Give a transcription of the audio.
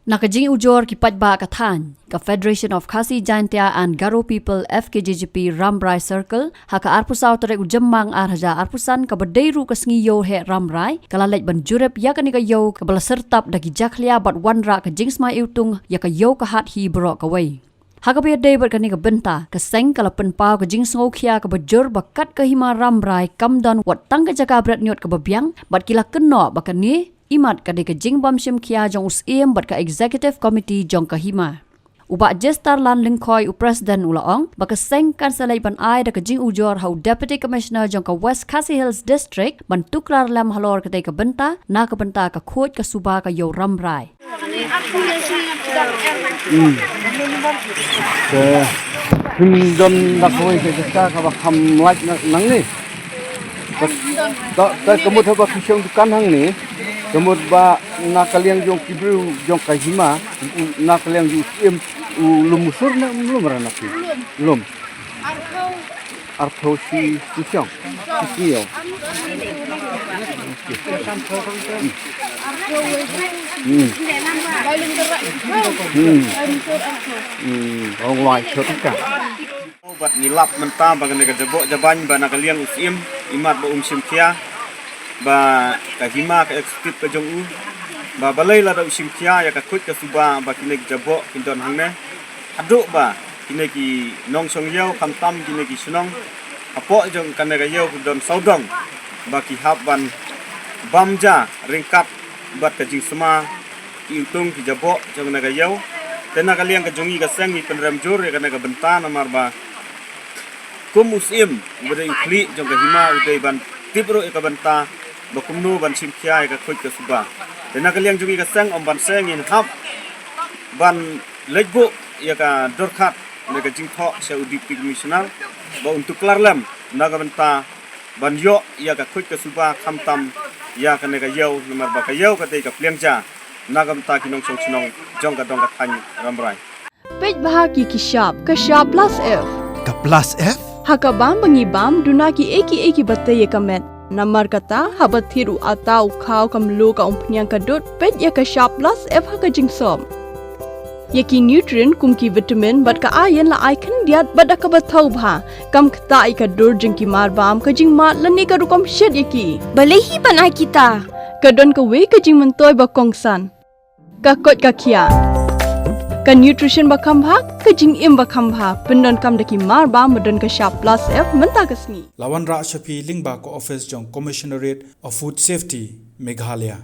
Nakajing ujor kipat ba kathan ka Federation of Khasi Jaintia and Garo People FKJGP Rambrai Circle haka arpusaw tere ujemmang arhaja arpusan ka badeiru kasngiyo he Rambrai kalalej banjurep ya kanika yo ka balasertap dagi Jakhlia bat wanra ka jingsma iutung ya ka yo ka hat hi bro ka wei. Haka be day bat kanika benta ka seng kala penpau ka jingsngau Khia ka bajur bakat ka hima Rambrai kamdon wat tang ka Jaka brat Ñiut ka babiang bat kila Kynnoh bakani imat ka deka jing bam Syiem Khia jong Syiem bat ka executive committee jong ka hima. Ubak gestar lan lingkoi president ulaong baka seng kan salai ban ai deka jing ujor hau deputy commissioner jong ka West Khasi Hills district ban tuklar lam halor ka deka benta na ka benta ka khoj ka suba ka yo Rambrai. Don nak koi ke gestar ka bakam like nang ni. Tak kemud haba kisong tukan hang ni. Kemud ba nakaliang jong kibru jong kahima nakaliang jong Syiem lumusur na belum rana ki belum artho si kisong kiyo orang lain chotka bat nilap mentah bagan nega jebok jaban ba nakaliang Syiem imat ba Syiem Khia ba kahima ka eksekutif ka jong ba balai la da Syiem Khia ya ka khut ka suba ba kinek jabok kindon hangne aduk ba kineki nong song yau kamtam kineki sunong apo jong kanega yau don saudong ba ki habban bamja ringkat bat ka jing sema intung ki jabok jong nega yau tena kalian ka jongi ka sengi penram jur ya kanega bentana marba kum Syiem bade ikli jong ka hima udai ban tibro ka benta bakumnu ban Syiem Khia ka khut ka suba tena kalian jongi ka seng om ban seng in hab ban lejbu ya ka dorkhat nega jingtho sa udip missional ba untuk klarlam naga benta ban yo ya ka khut ka suba khamtam ya ka nega yau nomor ba ka yau ka te ka plengja naga benta kinong song sinong jong ka dong ka than Rambrai pej bahagi ki shop plus f ka plus f haka bam bangi bam dunaki eki batte ye kamet namar kata habat thiru atau khau kamlu ka umpnyang ka dot pej ya ka shop plus f haka jingsom yaki nutrient kumki vitamin bat ka iron la icon diat bat ka bathau bha kam khta ai ka dur jingki mar bam ka jing mat lani ka rukom shed yaki balehi banai kita ka don ka we ka jing mentoy ba kongsan ka kot ka Khia ka nutrition ba kham bha ka jing im ba kham bha pendon kam daki mar bam don ka sharp plus f menta kasni lawan ra shapi lingba ko office jong commissionerate of food safety Meghalaya